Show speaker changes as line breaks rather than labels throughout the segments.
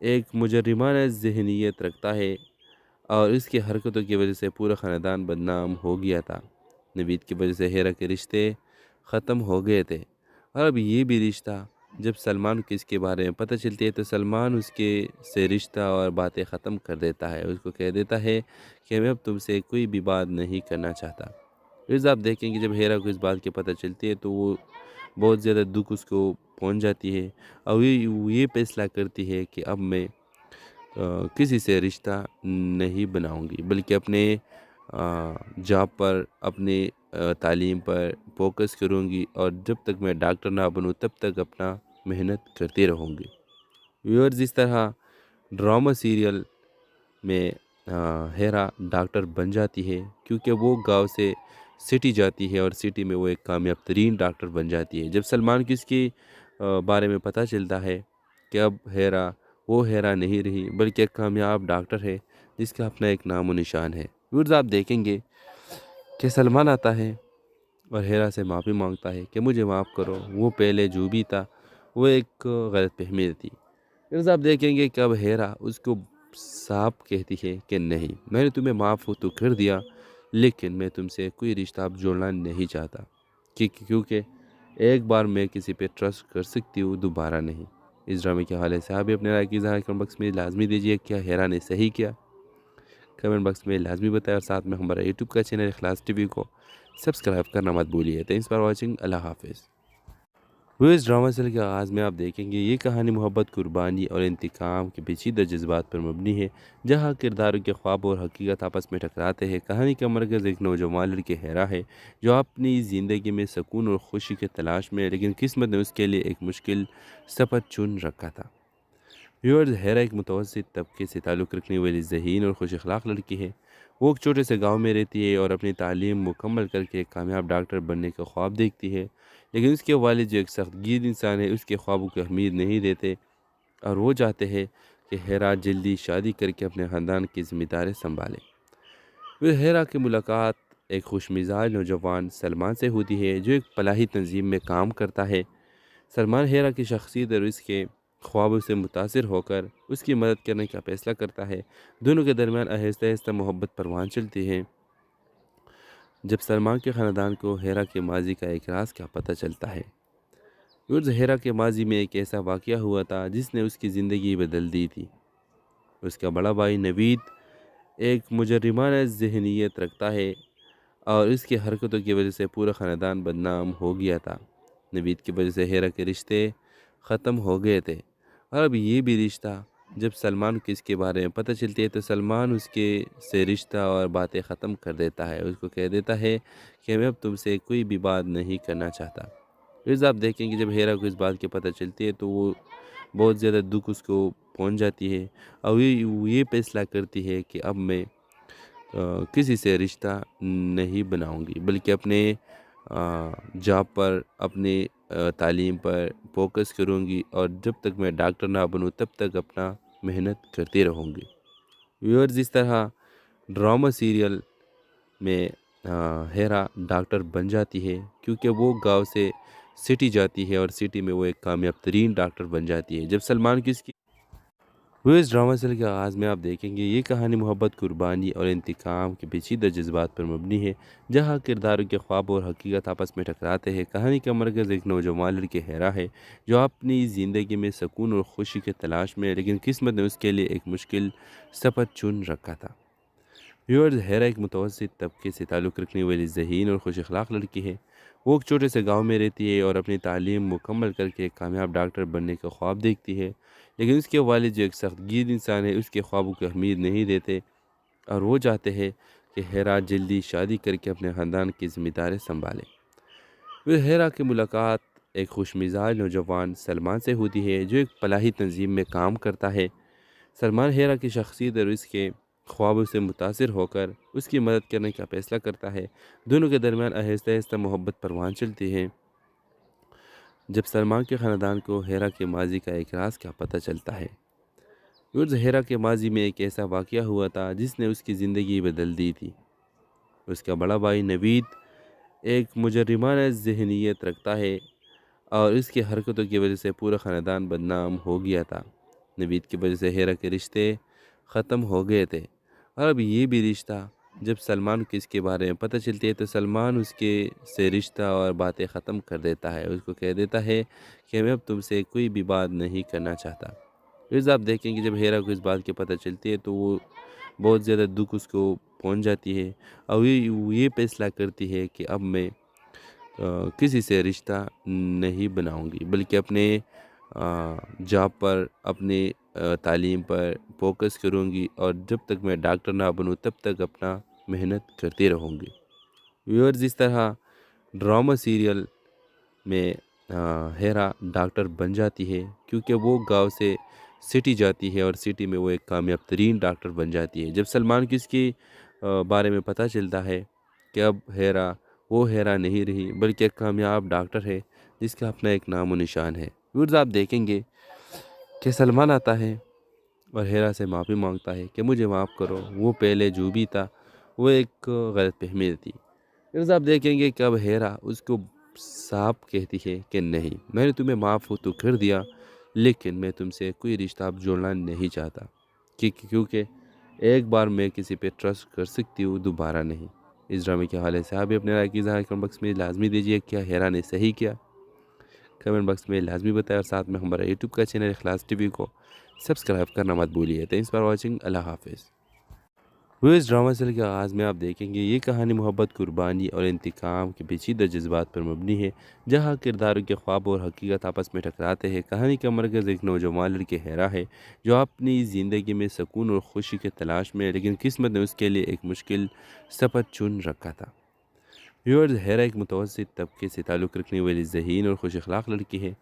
ایک مجرمانہ ذہنیت رکھتا ہے اور اس کی حرکتوں کی وجہ سے پورا خاندان بدنام ہو گیا تھا۔ نوید کی وجہ سے ہیرا کے رشتے ختم ہو گئے تھے، اور اب یہ بھی رشتہ جب سلمان کو اس کے بارے میں پتہ چلتی ہے تو سلمان اس کے سے رشتہ اور باتیں ختم کر دیتا ہے، اس کو کہہ دیتا ہے کہ میں اب تم سے کوئی بھی بات نہیں کرنا چاہتا۔ پھر آپ دیکھیں کہ جب ہیرا کو اس بات کی پتہ چلتی ہے تو وہ بہت زیادہ دکھ اس کو پہنچ جاتی ہے، اور وہ یہ فیصلہ کرتی ہے کہ اب میں کسی سے رشتہ نہیں بناؤں گی، بلکہ اپنے جاب پر، اپنے تعلیم پر فوکس کروں گی، اور جب تک میں ڈاکٹر نہ بنوں تب تک اپنا محنت کرتی رہوں گی۔ ویورز، اس طرح ڈرامہ سیریل میں ہیرا ڈاکٹر بن جاتی ہے، کیونکہ وہ گاؤں سے سٹی جاتی ہے اور سٹی میں وہ ایک کامیاب ترین ڈاکٹر بن جاتی ہے۔ جب سلمان کو اس کے بارے میں پتہ چلتا ہے کہ اب ہیرا وہ ہیرا نہیں رہی بلکہ ایک کامیاب ڈاکٹر ہے جس کا اپنا ایک نام و نشان ہے۔ ویورز، آپ دیکھیں گے کہ سلمان آتا ہے اور ہیرا سے معافی مانگتا ہے کہ مجھے معاف کرو، وہ پہلے جو بھی تھا وہ ایک غلط فہمی تھی۔ پھر آپ دیکھیں گے کہ اب ہیرا اس کو صاف کہتی ہے کہ نہیں، میں نے تمہیں معاف تو کر دیا، لیکن میں تم سے کوئی رشتہ اب جوڑنا نہیں چاہتا، کیونکہ ایک بار میں کسی پہ ٹرسٹ کر سکتی ہوں، دوبارہ نہیں۔ اس ڈرامے کے حوالے سے آپ بھی اپنے رائے کی اظہار کمنٹ باکس میں لازمی دیجیے۔ کیا ہیرا نے صحیح کیا؟ کمنٹ باکس میں لازمی بتائیں، اور ساتھ میں ہمارا یوٹیوب کا چینل اخلاص ٹی وی کو سبسکرائب کرنا مت بھولیے۔ تھینکس فار واچنگ، اللہ حافظ۔ وہ اس ڈرامہ سیریل کے آغاز میں آپ دیکھیں گے یہ کہانی محبت، قربانی اور انتقام کے پیچیدہ جذبات پر مبنی ہے، جہاں کرداروں کے خواب اور حقیقت آپس میں ٹکراتے ہیں۔ کہانی کا مرکز ایک نوجوان لڑکی ہیرا ہے جو اپنی زندگی میں سکون اور خوشی کے تلاش میں ہے، لیکن قسمت نے اس کے لیے ایک مشکل سفر چن رکھا تھا۔ ویورز، ہیرا ایک متوسط طبقے سے تعلق رکھنے والی ذہین اور خوش اخلاق لڑکی ہے۔ وہ ایک چھوٹے سے گاؤں میں رہتی ہے اور اپنی تعلیم مکمل کر کے ایک کامیاب ڈاکٹر بننے کا خواب دیکھتی ہے، لیکن اس کے والد جو ایک سخت گیر انسان ہے اس کے خوابوں کو اہمیت نہیں دیتے، اور وہ چاہتے ہیں کہ ہیرا جلدی شادی کر کے اپنے خاندان کی ذمہ داری سنبھالے۔ پھر ہیرا کی ملاقات ایک خوش مزاج نوجوان سلمان سے ہوتی ہے جو ایک فلاحی تنظیم میں کام کرتا ہے۔ سلمان ہیرا کی شخصیت اور اس کے خوابوں سے متاثر ہو کر اس کی مدد کرنے کا فیصلہ کرتا ہے۔ دونوں کے درمیان آہستہ آہستہ محبت پروان چلتی ہے۔ جب سلمان کے خاندان کو ہیرا کے ماضی کا ایک راز کا پتہ چلتا ہے۔ ہیرا کے ماضی میں ایک ایسا واقعہ ہوا تھا جس نے اس کی زندگی بدل دی تھی۔ اس کا بڑا بھائی نوید ایک مجرمانہ ذہنیت رکھتا ہے اور اس کی حرکتوں کی وجہ سے پورا خاندان بدنام ہو گیا تھا۔ نوید کی وجہ سے ہیرا کے رشتے ختم ہو گئے تھے، اور اب یہ بھی رشتہ جب سلمان کو اس کے بارے میں پتہ چلتی ہے تو سلمان اس کے سے رشتہ اور باتیں ختم کر دیتا ہے، اس کو کہہ دیتا ہے کہ میں اب تم سے کوئی بھی بات نہیں کرنا چاہتا۔ پھر آپ دیکھیں کہ جب ہیرا کو اس بات کی پتہ چلتی ہے تو وہ بہت زیادہ دکھ اس کو پہنچ جاتی ہے، اور وہ یہ فیصلہ کرتی ہے کہ اب میں کسی سے رشتہ نہیں بناؤں گی، بلکہ اپنے جاب پر، اپنے تعلیم پر فوکس کروں گی، اور جب تک میں ڈاکٹر نہ بنوں تب تک اپنا محنت کرتی رہوں گی۔ ویورز، اس طرح ڈرامہ سیریل میں ہیرا ڈاکٹر بن جاتی ہے، کیونکہ وہ گاؤں سے سٹی جاتی ہے اور سٹی میں وہ ایک کامیاب ترین ڈاکٹر بن جاتی ہے۔ جب سلمان کی اس کی وہ اس ڈرامہ سیریل کے آغاز میں آپ دیکھیں گے یہ کہانی محبت، قربانی اور انتقام کے پیچیدہ جذبات پر مبنی ہے، جہاں کرداروں کے خواب اور حقیقت آپس میں ٹکراتے ہیں۔ کہانی کا مرکز ایک نوجوان لڑکی ہیرا ہے جو اپنی زندگی میں سکون اور خوشی کے تلاش میں ہے، لیکن قسمت نے اس کے لیے ایک مشکل سفر چن رکھا تھا۔ ویورز، ہیرا ایک متوسط طبقے سے تعلق رکھنے والی ذہین اور خوش اخلاق لڑکی ہے۔ وہ ایک چھوٹے سے گاؤں میں رہتی ہے اور اپنی تعلیم مکمل کر کے ایک کامیاب ڈاکٹر بننے کا خواب دیکھتی ہے، لیکن اس کے والد جو ایک سخت گیر انسان ہے اس کے خوابوں کو اہمیت نہیں دیتے، اور وہ چاہتے ہیں کہ ہیرا جلدی شادی کر کے اپنے خاندان کی ذمہ داری سنبھالے۔ پھر ہیرا کی ملاقات ایک خوش مزاج نوجوان سلمان سے ہوتی ہے جو ایک فلاحی تنظیم میں کام کرتا ہے۔ سلمان ہیرا کی شخصیت اور اس کے خوابوں سے متاثر ہو کر اس کی مدد کرنے کا فیصلہ کرتا ہے۔ دونوں کے درمیان آہستہ آہستہ محبت پروان چلتی ہے۔ جب سلمان کے خاندان کو ہیرا کے ماضی کا ایک راز کا پتہ چلتا ہے۔ ہیرا کے ماضی میں ایک ایسا واقعہ ہوا تھا جس نے اس کی زندگی بدل دی تھی۔ اس کا بڑا بھائی نوید ایک مجرمانہ ذہنیت رکھتا ہے اور اس کی حرکتوں کی وجہ سے پورا خاندان بدنام ہو گیا تھا۔ نوید کی وجہ سے ہیرا کے رشتے ختم ہو گئے تھے، اور اب یہ بھی رشتہ جب سلمان کو اس کے بارے میں پتہ چلتی ہے تو سلمان اس کے سے رشتہ اور باتیں ختم کر دیتا ہے، اس کو کہہ دیتا ہے کہ میں اب تم سے کوئی بھی بات نہیں کرنا چاہتا۔ پھر آپ دیکھیں کہ جب ہیرا کو اس بات کی پتہ چلتی ہے تو وہ بہت زیادہ دکھ اس کو پہنچ جاتی ہے، اور یہ فیصلہ کرتی ہے کہ اب میں کسی سے رشتہ نہیں بناؤں گی، بلکہ اپنے جاب پر، اپنے تعلیم پر فوکس کروں گی، اور جب تک میں ڈاکٹر نہ بنوں تب تک اپنا محنت کرتی رہوں گی۔ ویورز، اس طرح ڈرامہ سیریل میں ہیرا ڈاکٹر بن جاتی ہے، کیونکہ وہ گاؤں سے سٹی جاتی ہے اور سٹی میں وہ ایک کامیاب ترین ڈاکٹر بن جاتی ہے۔ جب سلمان کو اس کی بارے میں پتہ چلتا ہے کہ اب ہیرا وہ ہیرا نہیں رہی بلکہ ایک کامیاب ڈاکٹر ہے جس کا اپنا ایک نام و نشان ہے۔ ویورز، آپ دیکھیں گے کہ سلمان آتا ہے اور ہیرا سے معافی مانگتا ہے کہ مجھے معاف کرو، وہ پہلے جو بھی تھا وہ ایک غلط فہمی تھی۔ پھر آپ دیکھیں گے کہ اب ہیرا اس کو صاف کہتی ہے کہ نہیں، میں نے تمہیں معاف تو کر دیا، لیکن میں تم سے کوئی رشتہ اب جوڑنا نہیں چاہتا، کیونکہ ایک بار میں کسی پہ ٹرسٹ کر سکتی ہوں، دوبارہ نہیں۔ اس ڈرامے کے حوالے سے آپ بھی اپنے رائے کی اظہار کمنٹ باکس میں لازمی دیجیے۔ کیا ہیرا نے صحیح کیا؟ کمنٹ باکس میں لازمی بتائیں، اور ساتھ میں ہمارا یوٹیوب کا چینل اخلاص ٹی وی کو سبسکرائب کرنا مت بھولیے۔ تھینکس فار واچنگ، اللہ حافظ۔ وہ اس ڈرامہ سیریل کے آغاز میں آپ دیکھیں گے یہ کہانی محبت، قربانی اور انتقام کے پیچیدہ جذبات پر مبنی ہے، جہاں کرداروں کے خواب اور حقیقت آپس میں ٹکراتے ہیں۔ کہانی کا مرکز ایک نوجوان لڑکے ہیرا ہے جو اپنی زندگی میں سکون اور خوشی کے تلاش میں ہے، لیکن قسمت نے اس کے لیے ایک مشکل سفر چن رکھا تھا۔ ویورز، ہیرا ایک متوسط طبقے سے تعلق رکھنے والی ذہین اور خوش اخلاق لڑکی ہے۔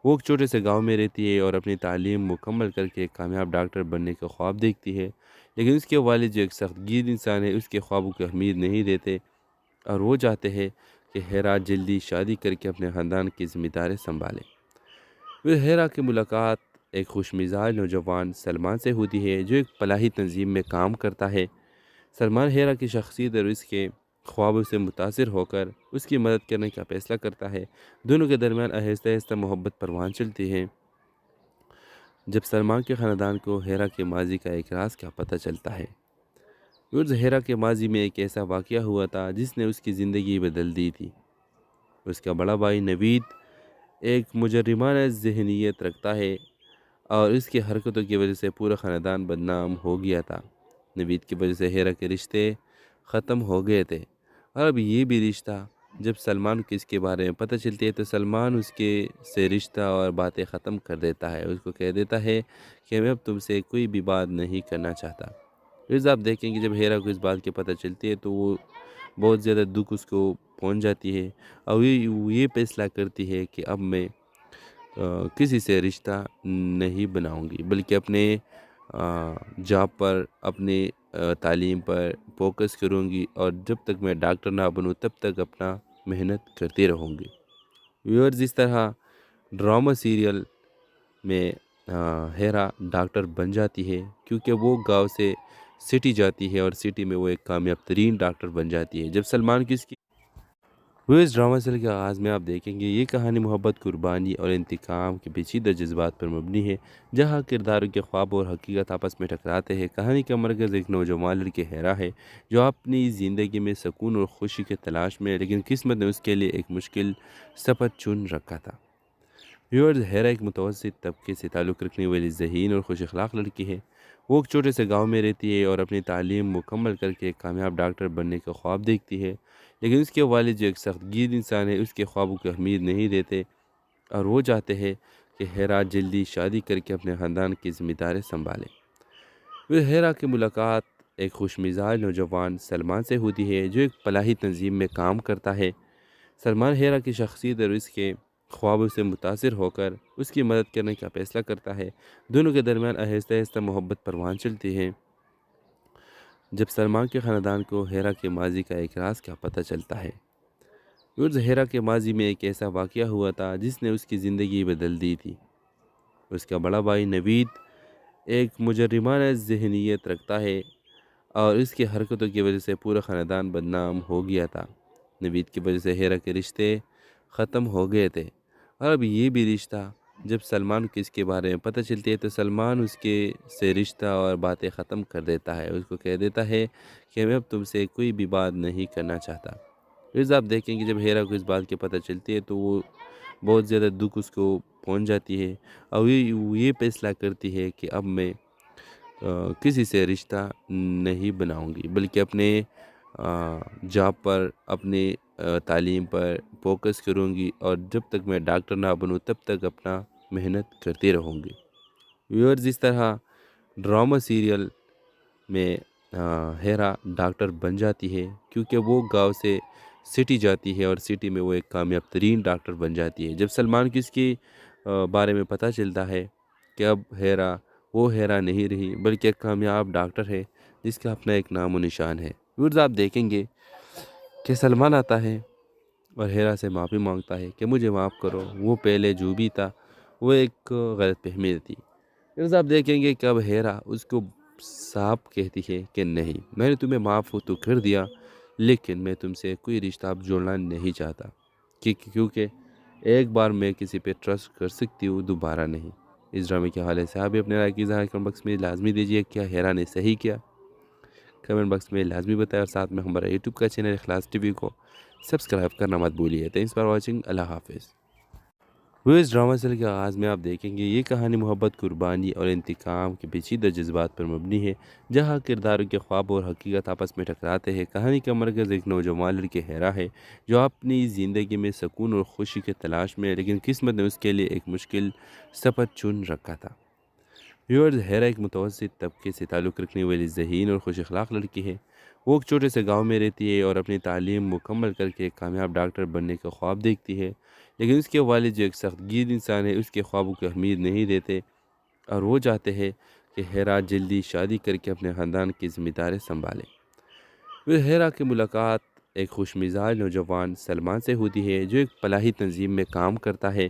وہ ایک چھوٹے سے گاؤں میں رہتی ہے اور اپنی تعلیم مکمل کر کے ایک کامیاب ڈاکٹر بننے کا خواب دیکھتی ہے، لیکن اس کے والد جو ایک سخت گیر انسان ہے اس کے خوابوں کو اہمیت نہیں دیتے، اور وہ چاہتے ہیں کہ ہیرا جلدی شادی کر کے اپنے خاندان کی ذمہ داری سنبھالے۔ پھر ہیرا کی ملاقات ایک خوش مزاج نوجوان سلمان سے ہوتی ہے جو ایک فلاحی تنظیم میں کام کرتا ہے۔ سلمان ہیرا کی شخصیت اور اس کے خوابوں سے متاثر ہو کر اس کی مدد کرنے کا فیصلہ کرتا ہے۔ دونوں کے درمیان آہستہ آہستہ محبت پروان چلتی ہے۔ جب سلمان کے خاندان کو ہیرا کے ماضی کا ایک راز کا پتہ چلتا ہے۔ ہیرا کے ماضی میں ایک ایسا واقعہ ہوا تھا جس نے اس کی زندگی بدل دی تھی۔ اس کا بڑا بھائی نوید ایک مجرمانہ ذہنیت رکھتا ہے اور اس کی حرکتوں کی وجہ سے پورا خاندان بدنام ہو گیا تھا۔ نوید کی وجہ سے ہیرا کے رشتے ختم ہو گئے تھے، اور اب یہ بھی رشتہ جب سلمان کو اس کے بارے میں پتہ چلتی ہے تو سلمان اس کے سے رشتہ اور باتیں ختم کر دیتا ہے، اس کو کہہ دیتا ہے کہ میں اب تم سے کوئی بھی بات نہیں کرنا چاہتا۔ پھر آپ دیکھیں کہ جب ہیرا کو اس بات کی پتہ چلتی ہے تو وہ بہت زیادہ دکھ اس کو پہنچ جاتی ہے، اور یہ فیصلہ کرتی ہے کہ اب میں کسی سے رشتہ نہیں بناؤں گی، بلکہ اپنے جاب پر، اپنے تعلیم پر فوکس کروں گی، اور جب تک میں ڈاکٹر نہ بنوں تب تک اپنا محنت کرتی رہوں گی۔ ویورز، اس طرح ڈرامہ سیریل میں ہیرا ڈاکٹر بن جاتی ہے، کیونکہ وہ گاؤں سے سٹی جاتی ہے اور سٹی میں وہ ایک کامیاب ترین ڈاکٹر بن جاتی ہے۔ جب سلمان کی اس کی وہ اس ڈرامہ سیریل کے آغاز میں آپ دیکھیں گے یہ کہانی محبت، قربانی اور انتقام کے پیچیدہ جذبات پر مبنی ہے، جہاں کرداروں کے خواب اور حقیقت آپس میں ٹکراتے ہیں۔ کہانی کا مرکز ایک نوجوان لڑکے ہیرا ہے جو اپنی زندگی میں سکون اور خوشی کے تلاش میں ہے، لیکن قسمت نے اس کے لیے ایک مشکل سفر چن رکھا تھا۔ ویورز، ہیرا ایک متوسط طبقے سے تعلق رکھنے والی ذہین اور خوش اخلاق لڑکی ہے۔ وہ ایک چھوٹے سے گاؤں میں رہتی ہے اور اپنی تعلیم مکمل کر کے ایک کامیاب ڈاکٹر بننے کا خواب دیکھتی ہے، لیکن اس کے والد جو ایک سخت گیر انسان ہے اس کے خوابوں کو اہمیت نہیں دیتے، اور وہ چاہتے ہیں کہ ہیرا جلدی شادی کر کے اپنے خاندان کی ذمہ داری سنبھالے۔ پھر ہیرا کی ملاقات ایک خوش مزاج نوجوان سلمان سے ہوتی ہے جو ایک فلاحی تنظیم میں کام کرتا ہے۔ سلمان ہیرا کی شخصیت اور اس کے خوابوں سے متاثر ہو کر اس کی مدد کرنے کا فیصلہ کرتا ہے۔ دونوں کے درمیان آہستہ آہستہ محبت پروان چلتی ہے۔ جب سلمان کے خاندان کو ہیرا کے ماضی کا ایک راز کا پتہ چلتا ہے۔ ہیرا کے ماضی میں ایک ایسا واقعہ ہوا تھا جس نے اس کی زندگی بدل دی تھی۔ اس کا بڑا بھائی نوید ایک مجرمانہ ذہنیت رکھتا ہے اور اس کی حرکتوں کی وجہ سے پورا خاندان بدنام ہو گیا تھا۔ نوید کی وجہ سے ہیرا کے رشتے ختم ہو گئے تھے، اور اب یہ بھی رشتہ جب سلمان کو اس کے بارے میں پتہ چلتی ہے تو سلمان اس کے سے رشتہ اور باتیں ختم کر دیتا ہے، اس کو کہہ دیتا ہے کہ میں اب تم سے کوئی بھی بات نہیں کرنا چاہتا۔ پھر آپ دیکھیں کہ جب ہیرا کو اس بات کی پتہ چلتی ہے تو وہ بہت زیادہ دکھ اس کو پہنچ جاتی ہے اور یہ فیصلہ کرتی ہے کہ اب میں کسی سے رشتہ نہیں بناؤں گی، بلکہ اپنے جاب پر، اپنے تعلیم پر فوکس کروں گی، اور جب تک میں ڈاکٹر نہ بنوں تب تک اپنا محنت کرتی رہوں گی۔ ویورز، اس طرح ڈرامہ سیریل میں ہیرا ڈاکٹر بن جاتی ہے کیونکہ وہ گاؤں سے سٹی جاتی ہے اور سٹی میں وہ ایک کامیاب ترین ڈاکٹر بن جاتی ہے۔ جب سلمان کو اس کے بارے میں پتہ چلتا ہے کہ اب ہیرا وہ ہیرا نہیں رہی بلکہ ایک کامیاب ڈاکٹر ہے جس کا اپنا ایک نام و نشان ہے۔ ویورز، آپ دیکھیں گے کہ سلمان آتا ہے اور ہیرا سے معافی مانگتا ہے کہ مجھے معاف کرو، وہ پہلے جو بھی تھا وہ ایک غلط فہمی تھی۔ پھر آپ دیکھیں گے کہ اب ہیرا اس کو صاف کہتی ہے کہ نہیں، میں نے تمہیں معاف تو کر دیا لیکن میں تم سے کوئی رشتہ اب جوڑنا نہیں چاہتا، کیونکہ ایک بار میں کسی پہ ٹرسٹ کر سکتی ہوں، دوبارہ نہیں۔ اس ڈرامے کے حوالے سے آپ بھی اپنے رائے کی اظہار کمنٹ باکس میں لازمی دیجیے۔ کیا ہیرا نے صحیح کیا؟ کمنٹ باکس میں لازمی بتائیں، اور ساتھ میں ہمارا یوٹیوب کا چینل اخلاص ٹی وی کو سبسکرائب کرنا مت بھولیے۔ تھینکس فار واچنگ، اللہ حافظ۔ وہ اس ڈرامہ سیریل کے آغاز میں آپ دیکھیں گے یہ کہانی محبت، قربانی اور انتقام کے پیچیدہ جذبات پر مبنی ہے، جہاں کرداروں کے خواب اور حقیقت آپس میں ٹکراتے ہیں۔ کہانی کا مرکز ایک نوجوان لڑکی ہیرا ہے جو اپنی زندگی میں سکون اور خوشی کی تلاش میں ہے، لیکن قسمت نے اس کے لیے ایک مشکل سفر چن رکھا تھا۔ ویورز، ہیرا ایک متوسط طبقے سے تعلق رکھنے والی ذہین اور خوش اخلاق لڑکی ہے۔ وہ ایک چھوٹے سے گاؤں میں رہتی ہے اور اپنی تعلیم مکمل کر کے ایک کامیاب ڈاکٹر بننے کا خواب دیکھتی ہے، لیکن اس کے والد جو ایک سخت گیر انسان ہے اس کے خوابوں کو اہمیت نہیں دیتے اور وہ چاہتے ہیں کہ ہیرا جلدی شادی کر کے اپنے خاندان کی ذمہ داری سنبھالے۔ پھر ہیرا کی ملاقات ایک خوش مزاج نوجوان سلمان سے ہوتی ہے جو ایک فلاحی تنظیم میں کام کرتا ہے۔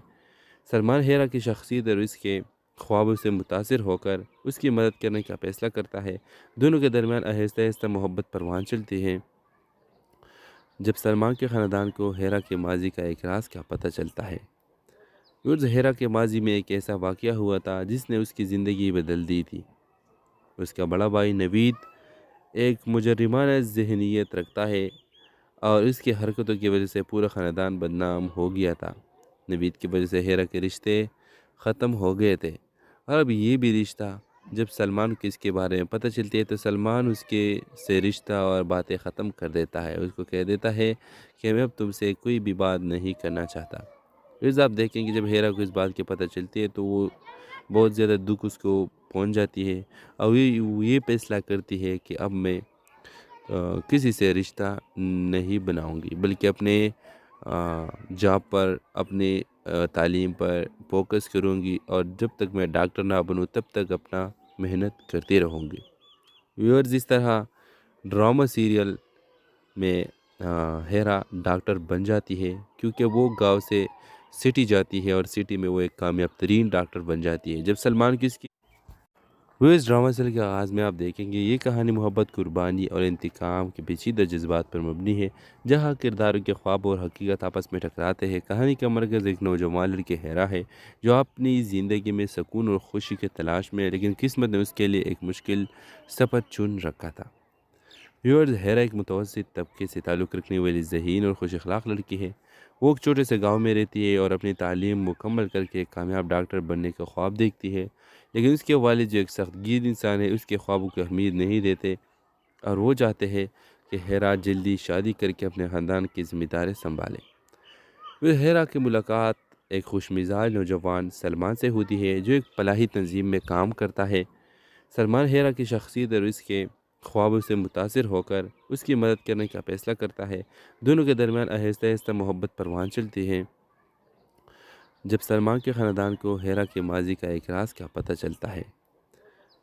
سلمان ہیرا کی شخصیت اور اس کے خوابوں سے متاثر ہو کر اس کی مدد کرنے کا فیصلہ کرتا ہے۔ دونوں کے درمیان آہستہ آہستہ محبت پروان چلتی ہے۔ جب سلمان کے خاندان کو ہیرا کے ماضی کا ایک راز کا پتہ چلتا ہے۔ ہیرا کے ماضی میں ایک ایسا واقعہ ہوا تھا جس نے اس کی زندگی بدل دی تھی۔ اس کا بڑا بھائی نوید ایک مجرمانہ ذہنیت رکھتا ہے اور اس کی حرکتوں کی وجہ سے پورا خاندان بدنام ہو گیا تھا۔ نوید کی وجہ سے ہیرا کے رشتے ختم ہو گئے تھے، اور اب یہ بھی رشتہ جب سلمان کو اس کے بارے میں پتہ چلتی ہے تو سلمان اس کے سے رشتہ اور باتیں ختم کر دیتا ہے، اس کو کہہ دیتا ہے کہ میں اب تم سے کوئی بھی بات نہیں کرنا چاہتا۔ پھر آپ دیکھیں کہ جب ہیرا کو اس بات کی پتہ چلتی ہے تو وہ بہت زیادہ دکھ اس کو پہنچ جاتی ہے اور یہ فیصلہ کرتی ہے کہ اب میں کسی سے رشتہ نہیں بناؤں گی، بلکہ اپنے جاب پر، اپنے تعلیم پر فوکس کروں گی، اور جب تک میں ڈاکٹر نہ بنوں تب تک اپنا محنت کرتی رہوں گی۔ ویورز، اس طرح ڈرامہ سیریل میں ہیرا ڈاکٹر بن جاتی ہے کیونکہ وہ گاؤں سے سٹی جاتی ہے اور سٹی میں وہ ایک کامیاب ترین ڈاکٹر بن جاتی ہے۔ جب سلمان کی اس کی اس ڈرامہ سیریل کے آغاز میں آپ دیکھیں گے یہ کہانی محبت، قربانی اور انتقام کے پیچیدہ جذبات پر مبنی ہے، جہاں کرداروں کے خواب اور حقیقت آپس میں ٹکراتے ہیں۔ کہانی کا مرکز ایک نوجوان لڑکی ہیرا ہے جو اپنی زندگی میں سکون اور خوشی کی تلاش میں ہے، لیکن قسمت نے اس کے لیے ایک مشکل سفر چن رکھا تھا۔ ویورز، ہیرا ایک متوسط طبقے سے تعلق رکھنے والی ذہین اور خوش اخلاق لڑکی ہے۔ وہ ایک چھوٹے سے گاؤں میں رہتی ہے اور اپنی تعلیم مکمل کر کے ایک کامیاب ڈاکٹر بننے کا خواب دیکھتی ہے، لیکن اس کے والد جو ایک سخت گیر انسان ہے اس کے خوابوں کو اہمیت نہیں دیتے اور وہ چاہتے ہیں کہ ہیرا جلدی شادی کر کے اپنے خاندان کی ذمہ داری سنبھالے۔ پھر ہیرا کی ملاقات ایک خوش مزاج نوجوان سلمان سے ہوتی ہے جو ایک فلاحی تنظیم میں کام کرتا ہے۔ سلمان ہیرا کی شخصیت اور اس کے خوابوں سے متاثر ہو کر اس کی مدد کرنے کا فیصلہ کرتا ہے۔ دونوں کے درمیان آہستہ آہستہ محبت پروان چلتی ہے۔ جب سلمان کے خاندان کو ہیرا کے ماضی کا ایک راز کا پتہ چلتا ہے۔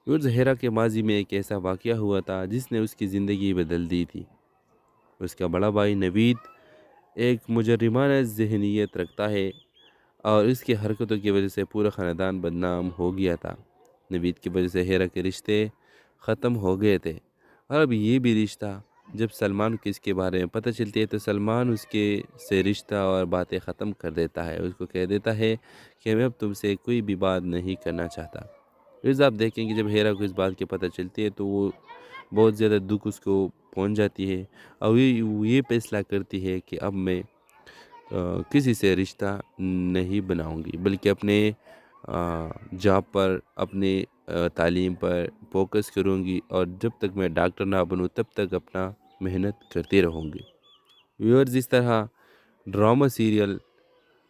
ہیرا کے ماضی میں ایک ایسا واقعہ ہوا تھا جس نے اس کی زندگی بدل دی تھی۔ اس کا بڑا بھائی نوید ایک مجرمانہ ذہنیت رکھتا ہے اور اس کی حرکتوں کی وجہ سے پورا خاندان بدنام ہو گیا تھا۔ نوید کی وجہ سے ہیرا کے رشتے ختم ہو گئے تھے، اور اب یہ بھی رشتہ جب سلمان کو اس کے بارے میں پتہ چلتی ہے تو سلمان اس کے سے رشتہ اور باتیں ختم کر دیتا ہے، اس کو کہہ دیتا ہے کہ میں اب تم سے کوئی بھی بات نہیں کرنا چاہتا۔ پھر آپ دیکھیں کہ جب ہیرا کو اس بات کی پتہ چلتی ہے تو وہ بہت زیادہ دکھ اس کو پہنچ جاتی ہے، اور وہ یہ فیصلہ کرتی ہے کہ اب میں کسی سے رشتہ نہیں بناؤں گی، بلکہ اپنے جاب پر، اپنے تعلیم پر فوکس کروں گی، اور جب تک میں ڈاکٹر نہ بنوں تب تک اپنا محنت کرتی رہوں گی۔ ویورز، اس طرح ڈرامہ سیریل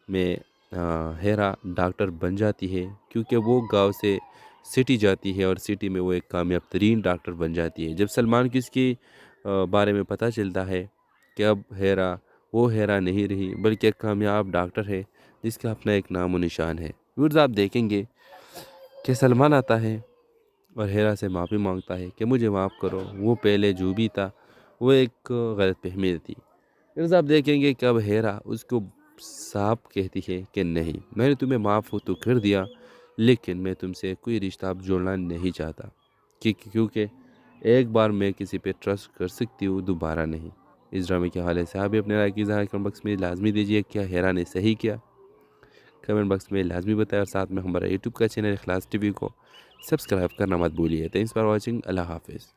میں ہیرا ڈاکٹر بن جاتی ہے، کیونکہ وہ گاؤں سے سٹی جاتی ہے اور سٹی میں وہ ایک کامیاب ترین ڈاکٹر بن جاتی ہے۔ جب سلمان کو اس کے بارے میں پتہ چلتا ہے کہ اب ہیرا وہ ہیرا نہیں رہی بلکہ ایک کامیاب ڈاکٹر ہے جس کا اپنا ایک نام و نشان ہے۔ ویورز، آپ دیکھیں گے کہ سلمان آتا ہے اور ہیرا سے معافی مانگتا ہے کہ مجھے معاف کرو، وہ پہلے جو بھی تھا وہ ایک غلط فہمی تھی۔ ویورز، آپ دیکھیں گے کہ اب ہیرا اس کو صاف کہتی ہے کہ نہیں، میں نے تمہیں معاف تو کر دیا، لیکن میں تم سے کوئی رشتہ اب جوڑنا نہیں چاہتا، کیونکہ ایک بار میں کسی پہ ٹرسٹ کر سکتی ہوں، دوبارہ نہیں۔ اس ڈرامے کے حوالے سے آپ بھی اپنے رائے کی اظہار کمنٹ باکس میں لازمی دیجیے۔ کیا ہیرا نے صحیح کیا؟ کمنٹ باکس میں لازمی بتائیں، اور ساتھ میں ہمارا یوٹیوب کا چینل اخلاص ٹی وی کو سبسکرائب کرنا مت بھولیے۔ تھینکس فار واچنگ، اللہ حافظ۔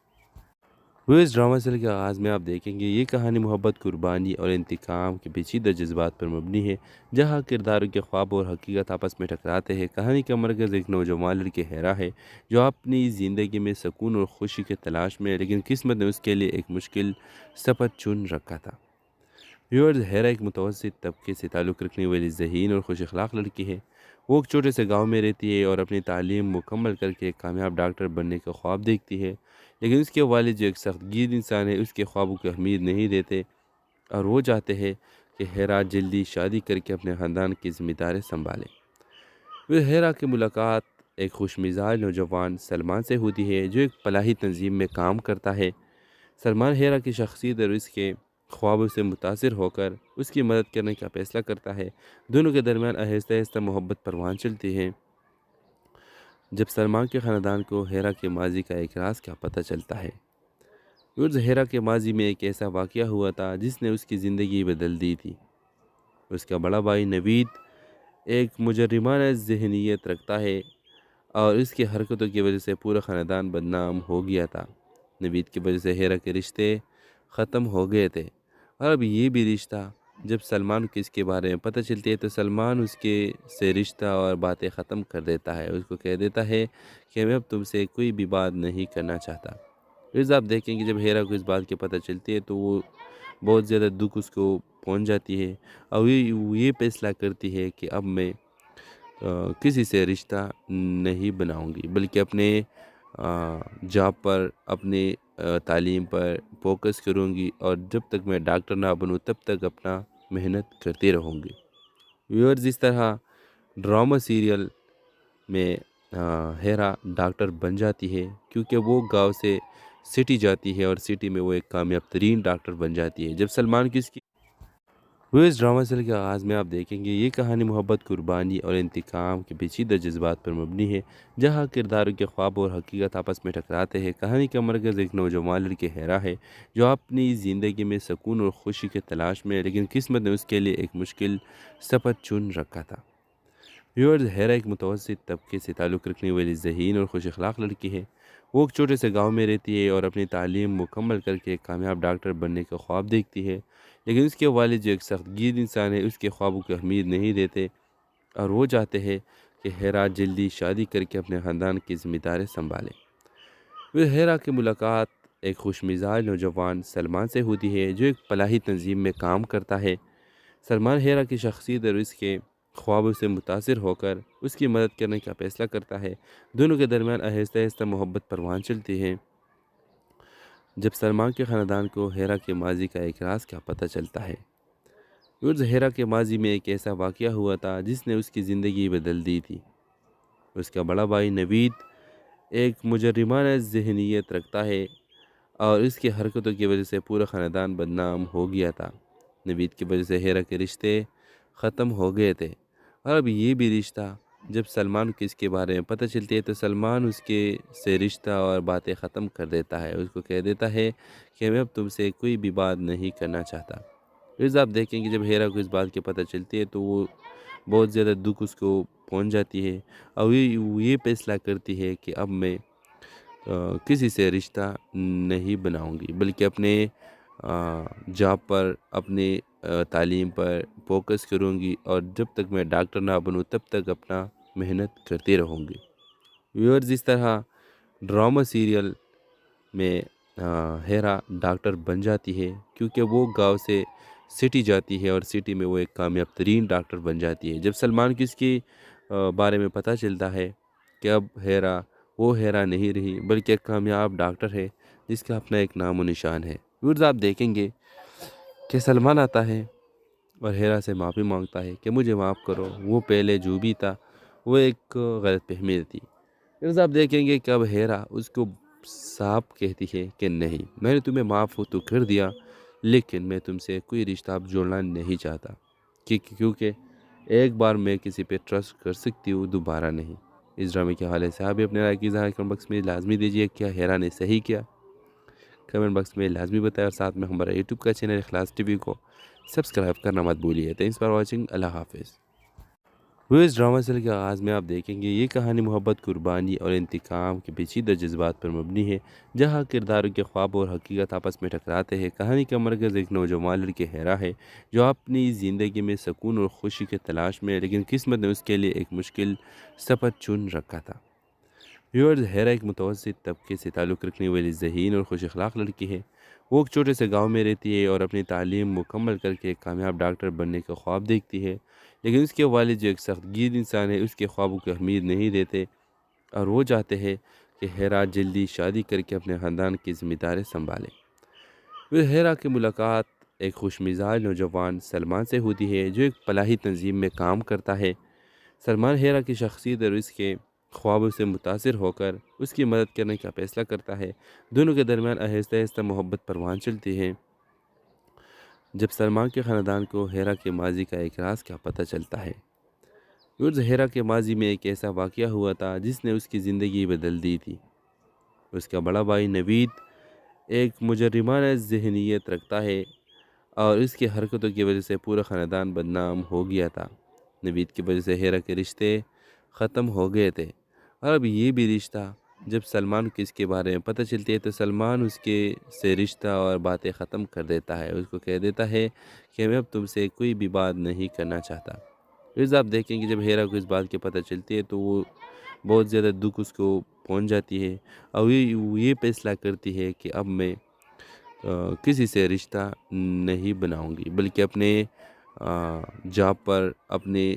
وہ اس ڈرامہ سیریل کے آغاز میں آپ دیکھیں گے یہ کہانی محبت، قربانی اور انتقام کے پیچیدہ جذبات پر مبنی ہے، جہاں کرداروں کے خواب اور حقیقت آپس میں ٹکراتے ہیں۔ کہانی کا مرکز ایک نوجوان لڑکی ہیرا ہے جو اپنی زندگی میں سکون اور خوشی کے تلاش میں ہے، لیکن قسمت نے اس کے لیے ایک مشکل سفر چن رکھا تھا۔ ویورز، ہیرا ایک متوسط طبقے سے تعلق رکھنے والی ذہین اور خوش اخلاق لڑکی ہے۔ وہ ایک چھوٹے سے گاؤں میں رہتی ہے اور اپنی تعلیم مکمل کر کے ایک کامیاب ڈاکٹر بننے کا خواب دیکھتی ہے، لیکن اس کے والد جو ایک سخت گیر انسان ہے اس کے خوابوں کو اہمیت نہیں دیتے، اور وہ چاہتے ہیں کہ ہیرا جلدی شادی کر کے اپنے خاندان کی ذمہ داری سنبھالے۔ پھر ہیرا کی ملاقات ایک خوش مزاج نوجوان سلمان سے ہوتی ہے جو ایک فلاحی تنظیم میں کام کرتا ہے۔ سلمان ہیرا کی شخصیت اور اس کے خوابوں سے متاثر ہو کر اس کی مدد کرنے کا فیصلہ کرتا ہے۔ دونوں کے درمیان آہستہ آہستہ محبت پروان چلتی ہے۔ جب سلمان کے خاندان کو ہیرا کے ماضی کا ایک راز کا پتہ چلتا ہے۔ ہیرا کے ماضی میں ایک ایسا واقعہ ہوا تھا جس نے اس کی زندگی بدل دی تھی۔ اس کا بڑا بھائی نوید ایک مجرمانہ ذہنیت رکھتا ہے، اور اس کی حرکتوں کی وجہ سے پورا خاندان بدنام ہو گیا تھا۔ نوید کی وجہ سے ہیرا کے رشتے ختم ہو گئے تھے، اور اب یہ بھی رشتہ، جب سلمان کو اس کے بارے میں پتہ چلتی ہے تو سلمان اس کے سے رشتہ اور باتیں ختم کر دیتا ہے، اس کو کہہ دیتا ہے کہ میں اب تم سے کوئی بھی بات نہیں کرنا چاہتا۔ پھر آپ دیکھیں کہ جب ہیرا کو اس بات کی پتہ چلتی ہے تو وہ بہت زیادہ دکھ اس کو پہنچ جاتی ہے، اور وہ یہ فیصلہ کرتی ہے کہ اب میں کسی سے رشتہ نہیں بناؤں گی، بلکہ اپنے جاب پر، اپنے تعلیم پر فوکس کروں گی، اور جب تک میں ڈاکٹر نہ بنوں تب تک اپنا محنت کرتی رہوں گی۔ ویورز، اس طرح ڈرامہ سیریل میں ہیرا ڈاکٹر بن جاتی ہے، کیونکہ وہ گاؤں سے سٹی جاتی ہے اور سٹی میں وہ ایک کامیاب ترین ڈاکٹر بن جاتی ہے۔ جب سلمان کی اس کی وہ اس ڈرامہ سیریل کے آغاز میں آپ دیکھیں گے یہ کہانی محبت، قربانی اور انتقام کے پیچیدہ جذبات پر مبنی ہے، جہاں کرداروں کے خواب اور حقیقت آپس میں ٹکراتے ہیں۔ کہانی کا مرکز ایک نوجوان لڑکی ہیرا ہے جو اپنی زندگی میں سکون اور خوشی کے تلاش میں ہے، لیکن قسمت نے اس کے لیے ایک مشکل سفر چن رکھا تھا۔ ویورز، ہیرا ایک متوسط طبقے سے تعلق رکھنے والی ذہین اور خوش اخلاق لڑکی ہے۔ وہ ایک چھوٹے سے گاؤں میں رہتی ہے اور اپنی تعلیم مکمل کر کے ایک کامیاب ڈاکٹر بننے کا خواب دیکھتی ہے، لیکن اس کے والد جو ایک سخت گیر انسان ہے اس کے خوابوں کو اہمیت نہیں دیتے، اور وہ چاہتے ہیں کہ ہیرا جلدی شادی کر کے اپنے خاندان کی ذمہ داری سنبھالے۔ پھر ہیرا کی ملاقات ایک خوش مزاج نوجوان سلمان سے ہوتی ہے جو ایک فلاحی تنظیم میں کام کرتا ہے۔ سلمان ہیرا کی شخصیت اور اس کے خوابوں سے متاثر ہو کر اس کی مدد کرنے کا فیصلہ کرتا ہے۔ دونوں کے درمیان آہستہ آہستہ محبت پروان چلتی ہے۔ جب سلمان کے خاندان کو ہیرا کے ماضی کا ایک راز کا پتہ چلتا ہے۔ ہیرا کے ماضی میں ایک ایسا واقعہ ہوا تھا جس نے اس کی زندگی بدل دی تھی۔ اس کا بڑا بھائی نوید ایک مجرمانہ ذہنیت رکھتا ہے، اور اس کی حرکتوں کی وجہ سے پورا خاندان بدنام ہو گیا تھا۔ نوید کی وجہ سے ہیرا کے رشتے ختم ہو گئے تھے، اور اب یہ بھی رشتہ، جب سلمان کو اس کے بارے میں پتہ چلتی ہے تو سلمان اس کے سے رشتہ اور باتیں ختم کر دیتا ہے، اس کو کہہ دیتا ہے کہ میں اب تم سے کوئی بھی بات نہیں کرنا چاہتا۔ پھر آپ دیکھیں کہ جب ہیرا کو اس بات کی پتہ چلتی ہے تو وہ بہت زیادہ دکھ اس کو پہنچ جاتی ہے، اور وہ یہ فیصلہ کرتی ہے کہ اب میں کسی سے رشتہ نہیں بناؤں گی، بلکہ اپنے جاب پر، اپنے تعلیم پر فوکس کروں گی، اور جب تک میں ڈاکٹر نہ بنوں تب تک اپنا محنت کرتے رہوں گی۔ ویورز، اس طرح ڈرامہ سیریل میں ہیرا ڈاکٹر بن جاتی ہے، کیونکہ وہ گاؤں سے سٹی جاتی ہے اور سٹی میں وہ ایک کامیاب ترین ڈاکٹر بن جاتی ہے۔ جب سلمان کو اس کے بارے میں پتہ چلتا ہے کہ اب ہیرا وہ ہیرا نہیں رہی، بلکہ ایک کامیاب ڈاکٹر ہے جس کا اپنا ایک نام و نشان ہے۔ ویورز، آپ دیکھیں گے کہ سلمان آتا ہے اور ہیرا سے معافی مانگتا ہے کہ مجھے معاف کرو، وہ پہلے جو بھی تھا وہ ایک غلط فہمی تھی۔ پھر آپ دیکھیں گے کہ اب ہیرا اس کو صاف کہتی ہے کہ نہیں، میں نے تمہیں معاف تو کر دیا، لیکن میں تم سے کوئی رشتہ اب جوڑنا نہیں چاہتا، کیونکہ ایک بار میں کسی پہ ٹرسٹ کر سکتی ہوں، دوبارہ نہیں۔ اس ڈرامے کے حوالے سے آپ بھی اپنے رائے کی اظہار کمنٹ باکس میں لازمی دیجیے۔ کیا ہیرا نے صحیح کیا؟ کمنٹ باکس میں لازمی بتائیں، اور ساتھ میں ہمارا یوٹیوب کا چینل اخلاص ٹی وی کو سبسکرائب کرنا مت بھولیے۔ تھینکس فار واچنگ، اللہ حافظ۔ اس ڈرامہ سیریل کے آغاز میں آپ دیکھیں گے یہ کہانی محبت، قربانی اور انتقام کے پیچیدہ جذبات پر مبنی ہے، جہاں کرداروں کے خواب اور حقیقت آپس میں ٹکراتے ہیں۔ کہانی کا مرکز ایک نوجوان لڑکی ہیرا ہے جو اپنی زندگی میں سکون اور خوشی کے تلاش میں ہے، لیکن قسمت نے اس کے لیے ایک مشکل سفر چن رکھا تھا۔ ویورز، ہیرا ایک متوسط طبقے سے تعلق رکھنے والی ذہین اور خوش اخلاق لڑکی ہے۔ وہ ایک چھوٹے سے گاؤں میں رہتی ہے اور اپنی تعلیم مکمل کر کے ایک کامیاب ڈاکٹر بننے کا خواب دیکھتی ہے، لیکن اس کے والد جو ایک سخت گیر انسان ہے اس کے خوابوں کو اہمیت نہیں دیتے، اور وہ چاہتے ہیں کہ ہیرا جلدی شادی کر کے اپنے خاندان کی ذمہ داری سنبھالے۔ پھر ہیرا کی ملاقات ایک خوش مزاج نوجوان سلمان سے ہوتی ہے جو ایک فلاحی تنظیم میں کام کرتا ہے۔ سلمان ہیرا کی شخصیت اور اس کے خوابوں سے متاثر ہو کر اس کی مدد کرنے کا فیصلہ کرتا ہے۔ دونوں کے درمیان آہستہ آہستہ محبت پروان چلتی ہے۔ جب سلمان کے خاندان کو ہیرا کے ماضی کا ایک راز کا پتہ چلتا ہے۔ ہیرا کے ماضی میں ایک ایسا واقعہ ہوا تھا جس نے اس کی زندگی بدل دی تھی۔ اس کا بڑا بھائی نوید ایک مجرمانہ ذہنیت رکھتا ہے، اور اس کی حرکتوں کی وجہ سے پورا خاندان بدنام ہو گیا تھا۔ نوید کی وجہ سے ہیرا کے رشتے ختم ہو گئے تھے، اور اب یہ بھی رشتہ، جب سلمان کو اس کے بارے میں پتہ چلتی ہے تو سلمان اس کے سے رشتہ اور باتیں ختم کر دیتا ہے، اس کو کہہ دیتا ہے کہ میں اب تم سے کوئی بھی بات نہیں کرنا چاہتا۔ پھر آپ دیکھیں کہ جب ہیرا کو اس بات کی پتہ چلتی ہے تو وہ بہت زیادہ دکھ اس کو پہنچ جاتی ہے، اور وہ یہ فیصلہ کرتی ہے کہ اب میں کسی سے رشتہ نہیں بناؤں گی، بلکہ اپنے جاب پر، اپنے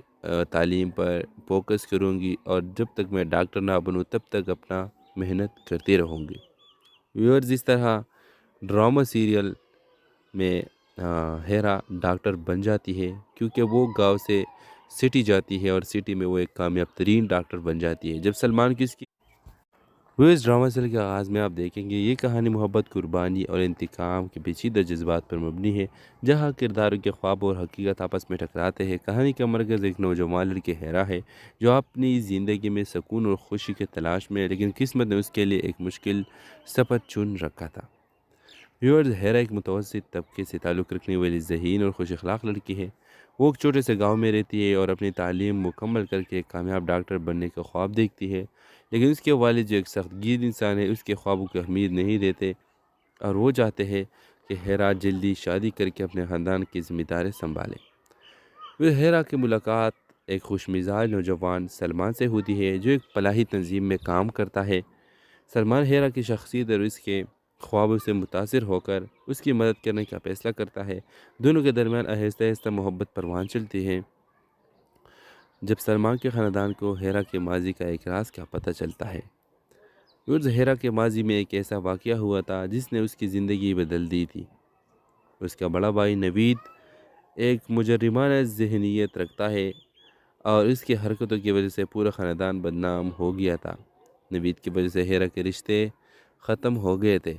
تعلیم پر فوکس کروں گی، اور جب تک میں ڈاکٹر نہ بنوں تب تک اپنا محنت کرتی رہوں گی۔ ویورز، اس طرح ڈرامہ سیریل میں ہیرا ڈاکٹر بن جاتی ہے، کیونکہ وہ گاؤں سے سٹی جاتی ہے اور سٹی میں وہ ایک کامیاب ترین ڈاکٹر بن جاتی ہے۔ جب سلمان کی اس کی اس ڈرامہ سیریل کے آغاز میں آپ دیکھیں گے یہ کہانی محبت، قربانی اور انتقام کے پیچیدہ جذبات پر مبنی ہے، جہاں کرداروں کے خواب اور حقیقت آپس میں ٹکراتے ہیں۔ کہانی کا مرکز ایک نوجوان لڑکی ہیرا ہے جو اپنی زندگی میں سکون اور خوشی کے تلاش میں ہے، لیکن قسمت نے اس کے لیے ایک مشکل سفر چن رکھا تھا۔ ویورز، ہیرا ایک متوسط طبقے سے تعلق رکھنے والی ذہین اور خوش اخلاق لڑکی ہے۔ وہ ایک چھوٹے سے گاؤں میں رہتی ہے اور اپنی تعلیم مکمل کر کے ایک کامیاب ڈاکٹر بننے کا خواب دیکھتی ہے، لیکن اس کے والد جو ایک سخت گیر انسان ہے اس کے خوابوں کو اہمیت نہیں دیتے، اور وہ چاہتے ہیں کہ ہیرا جلدی شادی کر کے اپنے خاندان کی ذمہ داری سنبھالے۔ پھر ہیرا کی ملاقات ایک خوش مزاج نوجوان سلمان سے ہوتی ہے جو ایک فلاحی تنظیم میں کام کرتا ہے۔ سلمان ہیرا کی شخصیت اور اس کے خوابوں سے متاثر ہو کر اس کی مدد کرنے کا فیصلہ کرتا ہے۔ دونوں کے درمیان آہستہ آہستہ محبت پروان چلتی ہے۔ جب سلمان کے خاندان کو ہیرا کے ماضی کا ایک راز کا پتہ چلتا ہے۔ ہیرا کے ماضی میں ایک ایسا واقعہ ہوا تھا جس نے اس کی زندگی بدل دی تھی۔ اس کا بڑا بھائی نوید ایک مجرمانہ ذہنیت رکھتا ہے، اور اس کی حرکتوں کی وجہ سے پورا خاندان بدنام ہو گیا تھا۔ نوید کی وجہ سے ہیرا کے رشتے ختم ہو گئے تھے،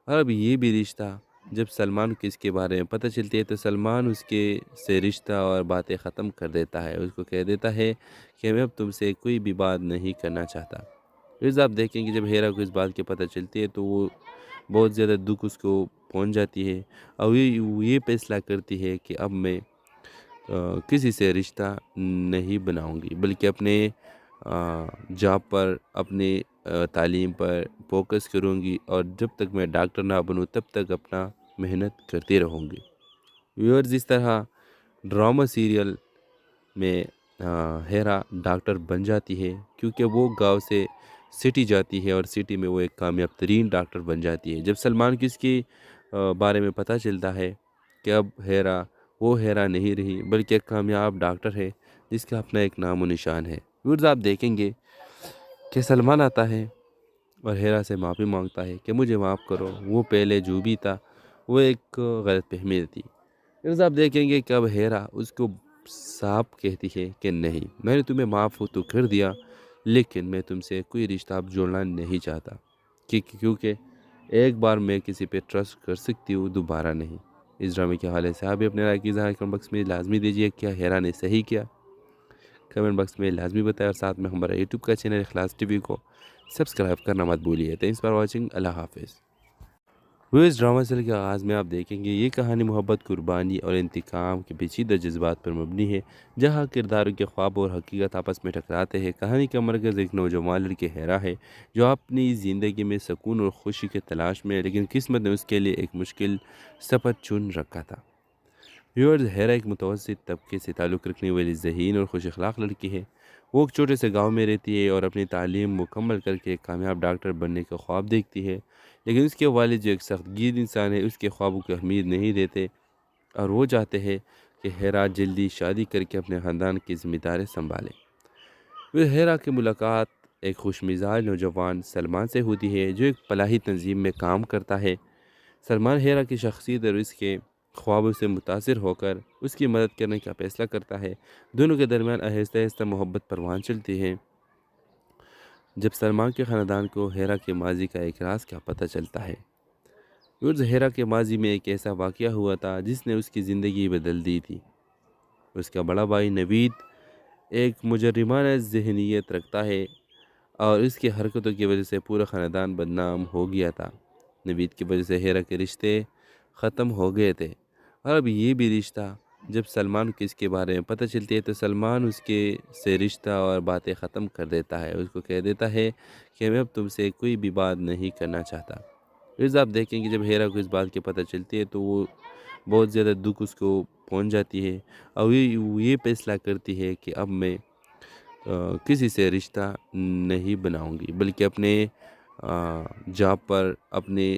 اور اب یہ بھی رشتہ، جب سلمان کو اس کے بارے میں پتہ چلتی ہے تو سلمان اس کے سے رشتہ اور باتیں ختم کر دیتا ہے، اس کو کہہ دیتا ہے کہ میں اب تم سے کوئی بھی بات نہیں کرنا چاہتا۔ پھر آپ دیکھیں کہ جب ہیرا کو اس بات کی پتہ چلتی ہے تو وہ بہت زیادہ دکھ اس کو پہنچ جاتی ہے اور وہ یہ فیصلہ کرتی ہے کہ اب میں کسی سے رشتہ نہیں بناؤں گی، بلکہ اپنے جاب پر، اپنے تعلیم پر فوکس کروں گی، اور جب تک میں ڈاکٹر نہ بنوں تب تک اپنا محنت کرتی رہوں گی۔ ویورز، اس طرح ڈرامہ سیریل میں ہیرا ڈاکٹر بن جاتی ہے کیونکہ وہ گاؤں سے سٹی جاتی ہے اور سٹی میں وہ ایک کامیاب ترین ڈاکٹر بن جاتی ہے۔ جب سلمان کو اس کے بارے میں پتہ چلتا ہے کہ اب ہیرا وہ ہیرا نہیں رہی بلکہ ایک کامیاب ڈاکٹر ہے جس کا اپنا ایک نام و نشان ہے۔ ویورز، آپ دیکھیں گے کہ سلمان آتا ہے اور ہیرا سے معافی مانگتا ہے کہ مجھے معاف کرو، وہ پہلے جو بھی تھا وہ ایک غلط فہمی تھی۔ پھر آپ دیکھیں گے کہ اب ہیرا اس کو صاف کہتی ہے کہ نہیں، میں نے تمہیں معاف تو کر دیا لیکن میں تم سے کوئی رشتہ اب جوڑنا نہیں چاہتا، کیونکہ ایک بار میں کسی پہ ٹرسٹ کر سکتی ہوں، دوبارہ نہیں۔ اس ڈرامے کے حوالے سے آپ بھی اپنے رائے کی اظہار کمنٹ باکس میں لازمی دیجیے۔ کیا ہیرا نے صحیح کیا؟ کمنٹ باکس میں لازمی بتائیں، اور ساتھ میں ہمارا یوٹیوب کا چینل اخلاص ٹی وی کو سبسکرائب کرنا مت بھولیے۔ تھینکس فار واچنگ، اللہ حافظ۔ وہ اس ڈرامہ سیریل کے آغاز میں آپ دیکھیں گے یہ کہانی محبت، قربانی اور انتقام کے پیچیدہ جذبات پر مبنی ہے، جہاں کرداروں کے خواب اور حقیقت آپس میں ٹکراتے ہیں۔ کہانی کا مرکز ایک نوجوان لڑکے ہیرا ہے جو اپنی زندگی میں سکون اور خوشی کے تلاش میں ہے، لیکن قسمت نے اس کے لیے ایک مشکل سفر چن رکھا تھا۔ ویورز، ہیرا ایک متوسط طبقے سے تعلق رکھنے والی ذہین اور خوش اخلاق لڑکی ہے۔ وہ ایک چھوٹے سے گاؤں میں رہتی ہے اور اپنی تعلیم مکمل کر کے ایک کامیاب ڈاکٹر بننے کا خواب دیکھتی ہے، لیکن اس کے والد جو ایک سخت گیر انسان ہے اس کے خوابوں کو اہمیت نہیں دیتے اور وہ چاہتے ہیں کہ ہیرا جلدی شادی کر کے اپنے خاندان کی ذمہ داری سنبھالے۔ پھر ہیرا کی ملاقات ایک خوش مزاج نوجوان سلمان سے ہوتی ہے جو ایک فلاحی تنظیم میں کام کرتا ہے۔ سلمان ہیرا کی شخصیت اور اس کے خوابوں سے متاثر ہو کر اس کی مدد کرنے کا فیصلہ کرتا ہے۔ دونوں کے درمیان آہستہ آہستہ محبت پروان چلتی ہے۔ جب سلمان کے خاندان کو ہیرا کے ماضی کا ایک راز کا پتہ چلتا ہے۔ ہیرا کے ماضی میں ایک ایسا واقعہ ہوا تھا جس نے اس کی زندگی بدل دی تھی۔ اس کا بڑا بھائی نوید ایک مجرمانہ ذہنیت رکھتا ہے اور اس کی حرکتوں کی وجہ سے پورا خاندان بدنام ہو گیا تھا۔ نوید کی وجہ سے ہیرا کے رشتے ختم ہو گئے تھے اور اب یہ بھی رشتہ۔ جب سلمان کو اس کے بارے میں پتہ چلتی ہے تو سلمان اس کے سے رشتہ اور باتیں ختم کر دیتا ہے، اس کو کہہ دیتا ہے کہ میں اب تم سے کوئی بھی بات نہیں کرنا چاہتا۔ پھر آپ دیکھیں کہ جب ہیرا کو اس بات کی پتہ چلتی ہے تو وہ بہت زیادہ دکھ اس کو پہنچ جاتی ہے اور وہ یہ فیصلہ کرتی ہے کہ اب میں کسی سے رشتہ نہیں بناؤں گی، بلکہ اپنے جاب پر، اپنے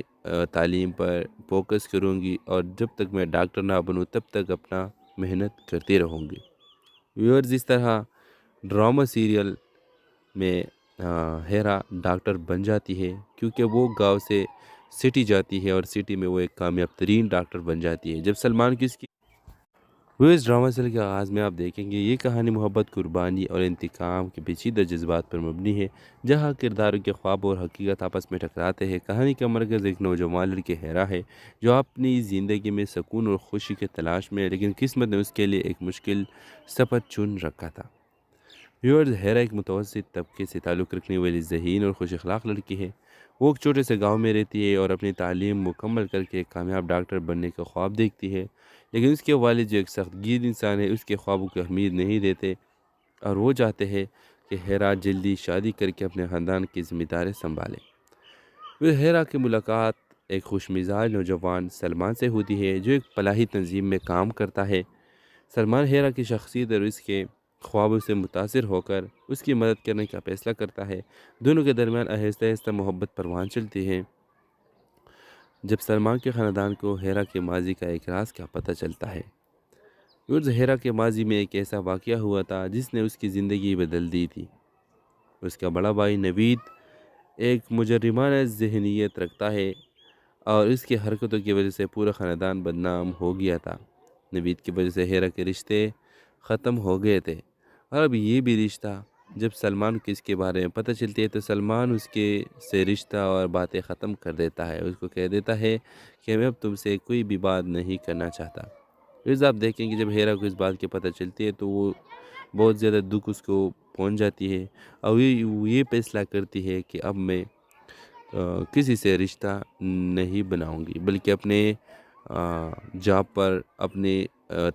تعلیم پر فوکس کروں گی، اور جب تک میں ڈاکٹر نہ بنوں تب تک اپنا محنت کرتی رہوں گی۔ ویورز، اس طرح ڈرامہ سیریل میں ہیرا ڈاکٹر بن جاتی ہے کیونکہ وہ گاؤں سے سٹی جاتی ہے اور سٹی میں وہ ایک کامیاب ترین ڈاکٹر بن جاتی ہے۔ جب سلمان کی اس کی وہ اس ڈرامہ سیریل کے آغاز میں آپ دیکھیں گے یہ کہانی محبت، قربانی اور انتقام کے پیچیدہ جذبات پر مبنی ہے، جہاں کرداروں کے خواب اور حقیقت آپس میں ٹکراتے ہیں۔ کہانی کا مرکز ایک نوجوان لڑکے ہیرا ہے جو اپنی زندگی میں سکون اور خوشی کے تلاش میں ہے، لیکن قسمت نے اس کے لیے ایک مشکل سفر چن رکھا تھا۔ ویورز، ہیرا ایک متوسط طبقے سے تعلق رکھنے والی ذہین اور خوش اخلاق لڑکی ہے۔ وہ ایک چھوٹے سے گاؤں میں رہتی ہے اور اپنی تعلیم مکمل کر کے ایک کامیاب ڈاکٹر بننے کا خواب دیکھتی ہے، لیکن اس کے والد جو ایک سخت گیر انسان ہے اس کے خوابوں کو اہمیت نہیں دیتے اور وہ چاہتے ہیں کہ ہیرا جلدی شادی کر کے اپنے خاندان کی ذمہ داری سنبھالے۔ پھر ہیرا کی ملاقات ایک خوش مزاج نوجوان سلمان سے ہوتی ہے جو ایک فلاحی تنظیم میں کام کرتا ہے۔ سلمان ہیرا کی شخصیت اور اس کے خوابوں سے متاثر ہو کر اس کی مدد کرنے کا فیصلہ کرتا ہے۔ دونوں کے درمیان آہستہ آہستہ محبت پروان چلتی ہے۔ جب سلمان کے خاندان کو ہیرا کے ماضی کا ایک راز کا پتہ چلتا ہے۔ ہیرا کے ماضی میں ایک ایسا واقعہ ہوا تھا جس نے اس کی زندگی بدل دی تھی۔ اس کا بڑا بھائی نوید ایک مجرمانہ ذہنیت رکھتا ہے اور اس کی حرکتوں کی وجہ سے پورا خاندان بدنام ہو گیا تھا۔ نوید کی وجہ سے ہیرا کے رشتے ختم ہو گئے تھے اور اب یہ بھی رشتہ۔ جب سلمان کو اس کے بارے میں پتہ چلتی ہے تو سلمان اس کے سے رشتہ اور باتیں ختم کر دیتا ہے، اس کو کہہ دیتا ہے کہ میں اب تم سے کوئی بھی بات نہیں کرنا چاہتا۔ پھر آپ دیکھیں کہ جب ہیرا کو اس بات کی پتہ چلتی ہے تو وہ بہت زیادہ دکھ اس کو پہنچ جاتی ہے اور یہ فیصلہ کرتی ہے کہ اب میں کسی سے رشتہ نہیں بناؤں گی، بلکہ اپنے جاب پر، اپنے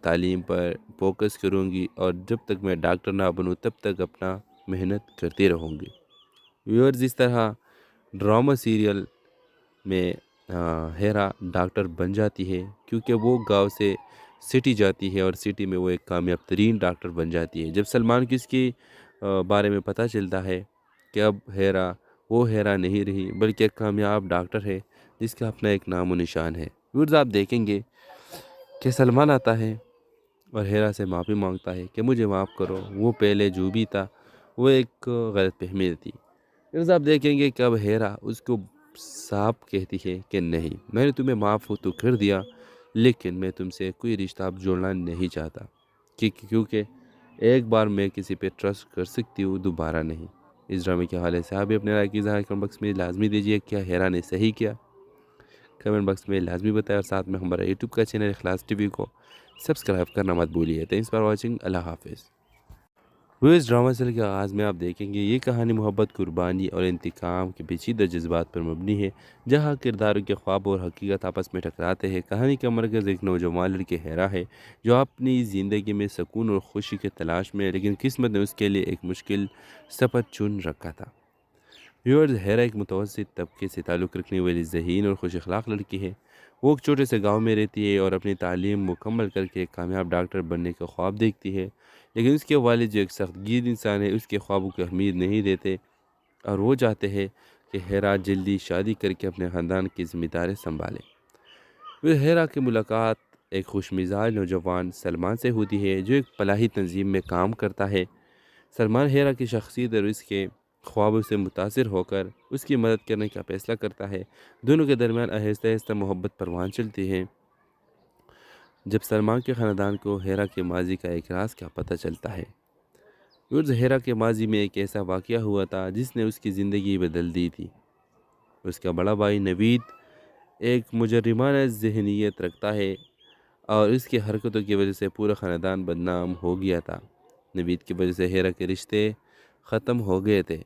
تعلیم پر فوکس کروں گی، اور جب تک میں ڈاکٹر نہ بنوں تب تک اپنا محنت کرتی رہوں گی۔ ویورز، اس طرح ڈرامہ سیریل میں ہیرا ڈاکٹر بن جاتی ہے، کیونکہ وہ گاؤں سے سٹی جاتی ہے اور سٹی میں وہ ایک کامیاب ترین ڈاکٹر بن جاتی ہے۔ جب سلمان کو اس کے بارے میں پتہ چلتا ہے کہ اب ہیرا وہ ہیرا نہیں رہی بلکہ ایک کامیاب ڈاکٹر ہے جس کا اپنا ایک نام و نشان ہے۔ ویورز، آپ دیکھیں گے کہ سلمان آتا ہے اور ہیرا سے معافی مانگتا ہے کہ مجھے معاف کرو، وہ پہلے جو بھی تھا وہ ایک غلط فہمی تھی۔ پھر آپ دیکھیں گے کہ اب ہیرا اس کو صاف کہتی ہے کہ نہیں، میں نے تمہیں معاف تو کر دیا، لیکن میں تم سے کوئی رشتہ اب جوڑنا نہیں چاہتا، کیونکہ ایک بار میں کسی پہ ٹرسٹ کر سکتی ہوں، دوبارہ نہیں۔ اس ڈرامے کے حوالے سے آپ بھی اپنے رائے کی اظہار کمنٹ باکس میں لازمی دیجیے۔ کیا ہیرا نے صحیح کیا؟ کمنٹ باکس میں لازمی بتائیں، اور ساتھ میں ہمارا یوٹیوب کا چینل اخلاص ٹی وی کو سبسکرائب کرنا مت بھولیے۔ تھینکس فار واچنگ، اللہ حافظ۔ وہ اس ڈرامہ سیریل کے آغاز میں آپ دیکھیں گے یہ کہانی محبت، قربانی اور انتقام کے پیچیدہ جذبات پر مبنی ہے، جہاں کرداروں کے خواب اور حقیقت آپس میں ٹکراتے ہیں۔ کہانی کا مرکز ایک نوجوان لڑکے ہیرا ہے جو اپنی زندگی میں سکون اور خوشی کی تلاش میں ہے، لیکن قسمت نے اس کے لیے ایک مشکل سفر چن رکھا تھا۔ ویورز، ہیرا ایک متوسط طبقے سے تعلق رکھنے والی ذہین اور خوش اخلاق لڑکی ہے۔ وہ ایک چھوٹے سے گاؤں میں رہتی ہے اور اپنی تعلیم مکمل کر کے ایک کامیاب ڈاکٹر بننے کا خواب دیکھتی ہے، لیکن اس کے والد جو ایک سخت گیر انسان ہے اس کے خوابوں کو اہمیت نہیں دیتے اور وہ چاہتے ہیں کہ ہیرا جلدی شادی کر کے اپنے خاندان کی ذمہ داری سنبھالے۔ پھر ہیرا کی ملاقات ایک خوش مزاج نوجوان سلمان سے ہوتی ہے جو ایک فلاحی تنظیم میں کام کرتا ہے۔ سلمان ہیرا کی شخصیت اور اس کے خوابوں سے متاثر ہو کر اس کی مدد کرنے کا فیصلہ کرتا ہے۔ دونوں کے درمیان آہستہ آہستہ محبت پروان چلتی ہے۔ جب سلمان کے خاندان کو ہیرا کے ماضی کا ایک راز کا پتہ چلتا ہے، ہیرا کے ماضی میں ایک ایسا واقعہ ہوا تھا جس نے اس کی زندگی بدل دی تھی۔ اس کا بڑا بھائی نوید ایک مجرمانہ ذہنیت رکھتا ہے اور اس کی حرکتوں کی وجہ سے پورا خاندان بدنام ہو گیا تھا۔ نوید کی وجہ سے ہیرا کے رشتے ختم ہو گئے تھے،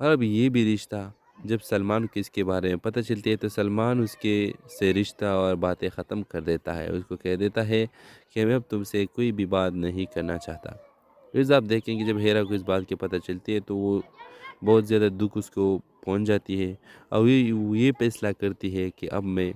اور اب یہ بھی رشتہ۔ جب سلمان کو اس کے بارے میں پتہ چلتی ہے تو سلمان اس کے سے رشتہ اور باتیں ختم کر دیتا ہے، اس کو کہہ دیتا ہے کہ میں اب تم سے کوئی بھی بات نہیں کرنا چاہتا۔ پھر آپ دیکھیں کہ جب ہیرا کو اس بات کی پتہ چلتی ہے تو وہ بہت زیادہ دکھ اس کو پہنچ جاتی ہے اور یہ فیصلہ کرتی ہے کہ اب میں